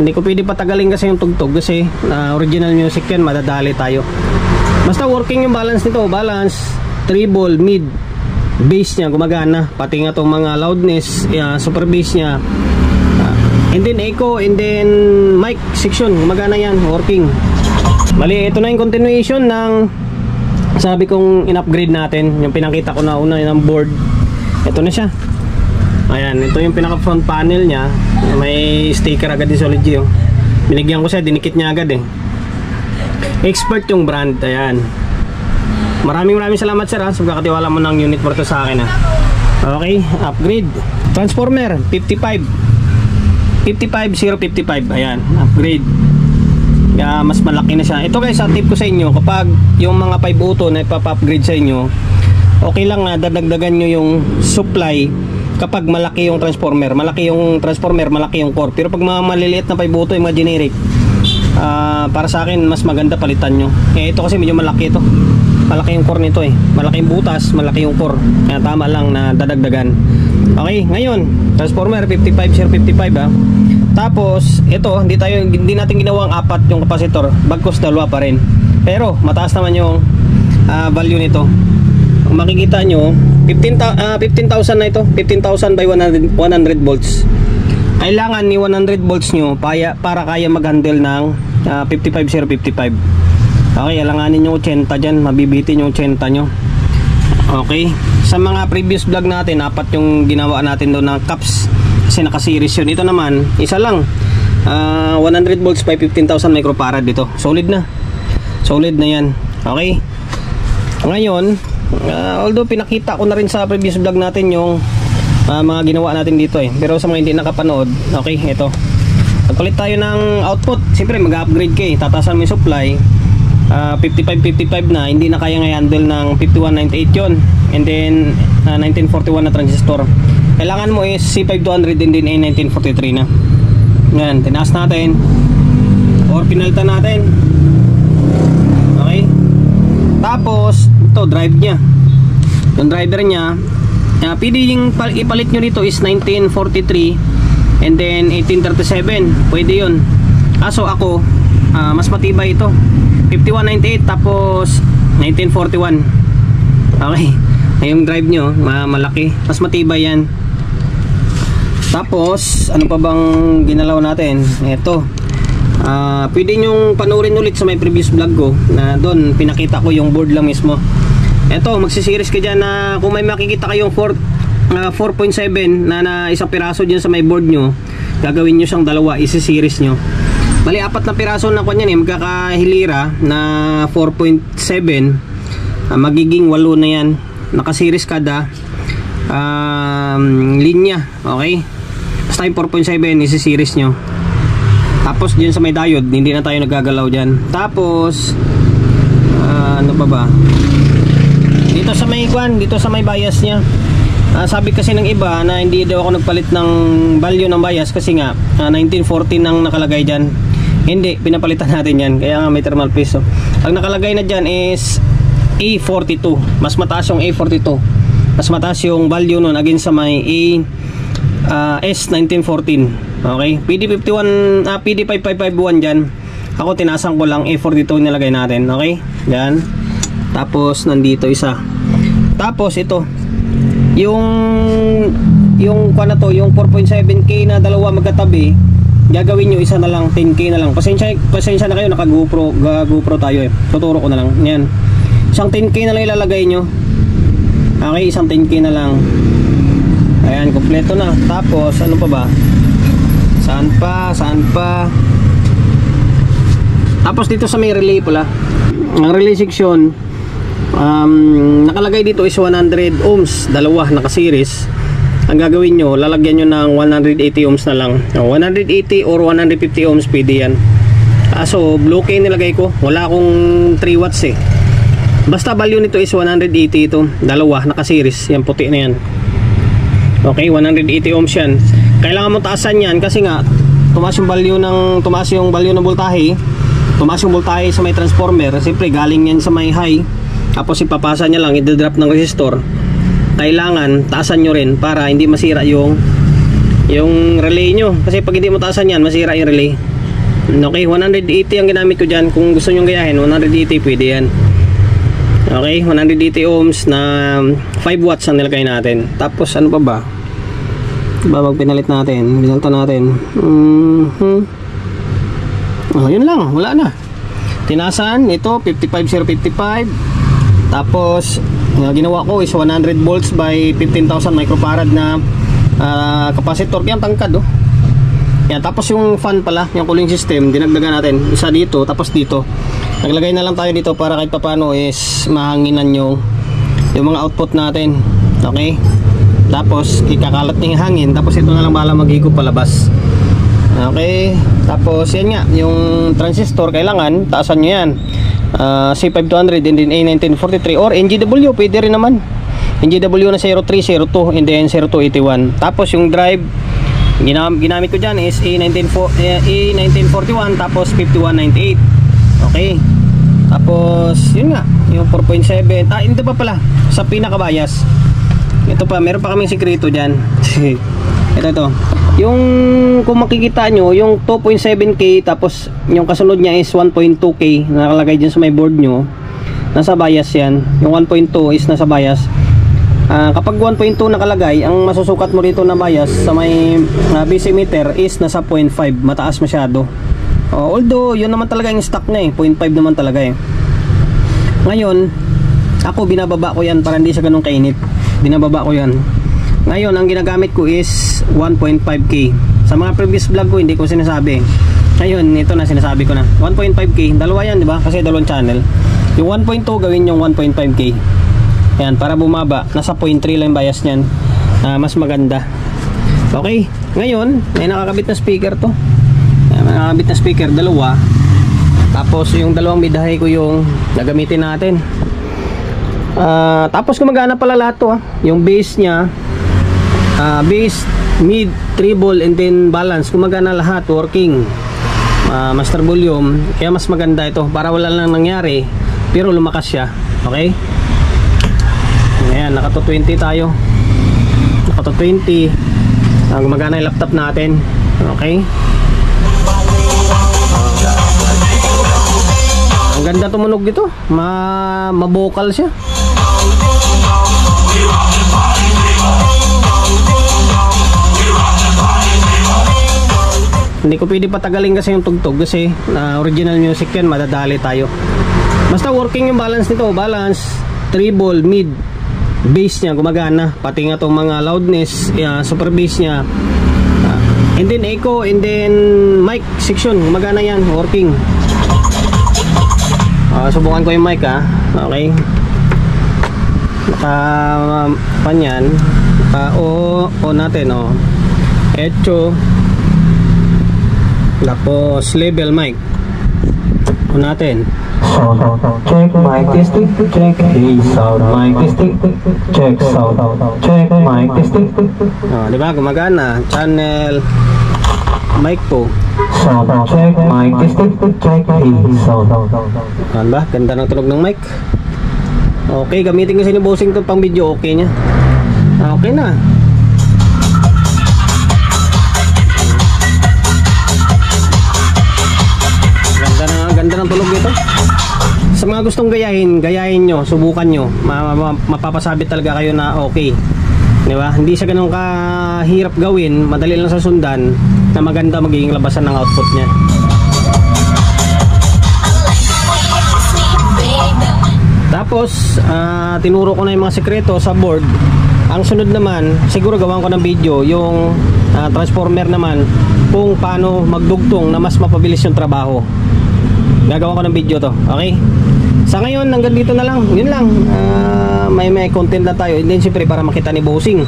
Hindi ko pwede patagalin kasi yung tugtog kasi original music yan, madadali tayo. Basta working yung balance nito, balance, treble, mid, bass nya gumagana, pati nga tong mga loudness, super bass nya, and then echo, and then mic section, gumagana yan, working. Bali, ito na yung continuation ng sabi kong in-upgrade natin, yung pinakita ko na una ng board. Ito na siya. Ayan, ito yung pinaka front panel nya. May sticker agad yung Solid G, oh. Binigyan ko siya, dinikit niya agad eh. Expert yung brand, ayan. Maraming salamat sir sa pagkakatiwala mo ng unit mo to sa akin, ha. Okay, upgrade. Transformer 55055, ayan, upgrade. Kaya mas malaki na siya. Ito guys, sa tip ko sa inyo, kapag yung mga 5 auto na ipapa-upgrade sa inyo, okay lang na dadagdagan nyo yung supply kapag malaki yung transformer, malaki yung core. Pero pag mga maliliit na 5 auto, yung mga generic, para sa akin mas maganda palitan nyo. Ito kasi medyo malaki ito, malaki yung core nito eh, malaki yung butas, malaki yung core, kaya tama lang na dadagdagan. Okay, ngayon transformer 55055, ha. Tapos ito, hindi natin ginawang 4 yung capacitor, bagkus 2 pa rin, pero mataas naman yung value nito. Kung makikita nyo, 15,000 na ito, 15,000 by 100 volts. Kailangan ni 100 volts nyo para kaya mag-handle ng 55055. Okay, alanganin nyo 80 dyan, mabibitin yung 80 nyo. Okay, sa mga previous vlog natin, 4 yung ginawa natin doon ng caps, kasi naka-series yun. Ito naman, isa lang, 100 volts by 15,000 microfarad dito. Solid na yan. Okay, ngayon, although pinakita ko na rin sa previous vlog natin yung mga ginawa natin dito eh, pero sa mga hindi nakapanood, okay, ito. Pagpalit tayo ng output, siyempre mag-upgrade kayo, tatasan mo yung supply. 5555 na, hindi na kaya handle ng 5198 yon, and then 1941 na transistor. Kailangan mo is C5200 and then A1943 na. Yan, tinaas natin or pinalitan natin. Okay, tapos ito drive nya, yung driver nya, pwede yung ipalit nyo dito is 1943 and then 1837, pwede yun. Kaso ako, mas matibay ito, 5198 tapos 1941. Okay, yung drive nyo malaki, mas matibay yan. Tapos ano pa bang ginalaw natin? Ito, pwede nyong panurin ulit sa may previous vlog ko, na doon pinakita ko yung board lang mismo. Ito, magsisiris ka dyan na kung may makikita kayong 4.7 na isang piraso dyan sa may board nyo, gagawin nyo siyang dalawa, isisiris nyo. Bali, 4 na piraso na kanyan eh, magkakahilira na 4.7, magiging 8 na yan, nakasiris kada linya. Okay, basta yung 4.7 isisiris nyo. Tapos dyan sa may diode, hindi na tayo nagagalaw dyan. Tapos ano ba dito sa may dito sa may bias nya, sabi kasi ng iba na hindi daw ako nagpalit ng value ng bias kasi nga 1914 ang nakalagay dyan. Hindi, pinapalitan natin yan, kaya nga may thermal paste. So, ang nakalagay na dyan is A42, mas mataas yung A42, mas mataas yung value nun against sa may S1914. Okay, PD51, PD5551 dyan. Ako tinasang ko lang A42 nilagay natin. Okay, yan. Tapos nandito isa. Tapos ito, yung na to, yung 4.7K na dalawa magkatabi, gagawin nyo isa na lang, 10K na lang. Pasensya na kayo, naka GoPro tayo eh. Tuturo ko na lang. Yan. Isang 10K na lang ilalagay nyo. Okay, isang 10K na lang. Ayan, kompleto na. Tapos ano pa ba? Saan pa? Tapos dito sa may relay pala, ang relay section, nakalagay dito is 100 ohms, dalawa naka-series. Ang gagawin nyo, lalagyan nyo ng 180 ohms na lang. 180 or 150 ohms pwede yan. So blue K nilagay ko, wala akong 3 watts eh. Basta value nito is 180, ito dalawa naka-series, yan puti na yan. Okay, 180 ohms yan. Kailangan mo taasan yan kasi nga tumaas yung value ng voltahe. Tumaas yung voltahe sa may transformer. Siyempre galing yan sa may high, tapos ipapasa niya lang, i-drop ng resistor. Kailangan taasan nyo rin para hindi masira yung yung relay nyo, kasi pag hindi mo taasan yan masira yung relay. Okay, 180 ang ginamit ko dyan. Kung gusto nyo gayahin 180 pwede yan. Okay, 180 ohms na 5 watts ang nilagay natin. Tapos ano pa ba babag pinalit natin, binalta natin. Yun lang, wala na. Tinasan ito 55055. Tapos ginawa ko is 100 volts by 15,000 microfarad na capacitor. Yan tangkad oh. Yan, tapos yung fan pala, yung cooling system, dinagdagan natin isa dito, tapos dito. Naglagay na lang tayo dito para kahit papano is mahanginan yung mga output natin. Okay? Tapos ikakalat na yung hangin, tapos ito na lang bahala maghigop palabas. Okay? Tapos yan nga, yung transistor kailangan taasan nyo yan. C5200 and then A1943 or NGW, pwede rin naman. NGW na 0302 and then 0281. Tapos yung drive ginamit ko dyan is A1941 tapos 5198. Okay. Tapos yun nga, yung 4.7. Hindi pa pala sa pinakabayas. Ito pa, meron pa kaming sikreto dyan. ito yung kung makikita nyo yung 2.7K tapos yung kasunod niya is 1.2K nakalagay dyan sa may board nyo, nasa bias yan. Yung 1.2 is nasa bias. Kapag 1.2 nakalagay, ang masusukat mo rito na bias sa may BC meter is nasa 0.5, mataas masyado. Although yun naman talaga yung stock na 0.5 naman talaga Ngayon ako binababa ko yan para hindi siya ganun kainit. Binababa ko yan. Ngayon ang ginagamit ko is 1.5K. Sa mga previous vlog ko hindi ko sinasabi. Ngayon ito na sinasabi ko na 1.5K, dalawa yan diba? Kasi dalawang channel. Yung 1.2 gawin yung 1.5K. Yan, para bumaba, nasa 0.3 lang bias niyan. Mas maganda. Okay, ngayon may nakakabit na speaker to. May nakakabit na speaker, dalawa. Tapos yung dalawang midhay ko yung gagamitin natin. Tapos gumagana pala lahat to yung bass nya, bass, mid, treble and then balance, gumagana lahat, working. Master volume, kaya mas maganda ito para wala lang nangyari pero lumakas siya. Okay. Ayan, naka 220 tayo. Naka 220. Gumagana yung laptop natin. Okay. Ang ganda tumunog dito. Mabokal siya. Hindi ko pwede patagalin kasi yung tugtog kasi original music yan, madadali tayo. Basta working yung balance nito. Balance, treble, mid, bass niya gumagana, pati nga itong mga loudness, super bass niya, and then echo, and then mic section gumagana yan, working. Subukan ko yung mic okay, naka pan yan, o natin echo, tapos level mic o natin. Check mic testing, check sound mic testing, check sound, check mic testing. Diba gumagana, channel mic po. Sound check mic testing, check sound. Ano ba? Ganda ng tunog ng mic. Okay, gamitin kasi ni Bossing to pang video, okay nya. Okay na. Ganda ng tulog nito. Sa mga gustong gayahin nyo, subukan nyo. Mapapasabit talaga kayo na okay. Diba? Hindi siya ganun kahirap gawin, madali lang sa sundan, na maganda magiging labasan ng output niya. Tapos tinuro ko na yung mga sekreto sa board. Ang sunod naman, siguro gawan ko ng video yung transformer naman, kung paano magdugtong na mas mapabilis yung trabaho. Gagawa ko ng video to. Okay? Sa ngayon, hanggang dito na lang. Yun lang. May content na tayo. And then siyempre para makita ni Bossing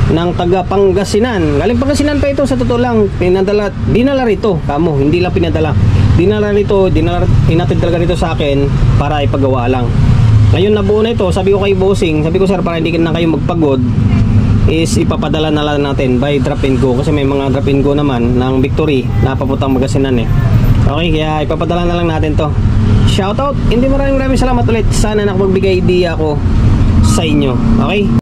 ng taga Pangasinan. Galing Pangasinan pa ito, sa totoo lang. Dinala rito. Kamo, hindi lang pinadala. Dinala rito, inatid talaga rito sa akin para ipagawa lang. Ngayon nabuo na ito. Sabi ko kay Bossing, sabi ko sir, para hindi na kayo magpagod, is ipapadala na lang natin by drop and go. Kasi may mga drop and go naman ng Victory na papuntang Pangasinan Okay, kaya ipapadala na lang natin to. Shoutout, hindi maraming salamat ulit. Sana nakapagbigay idea ako sa inyo. Okay?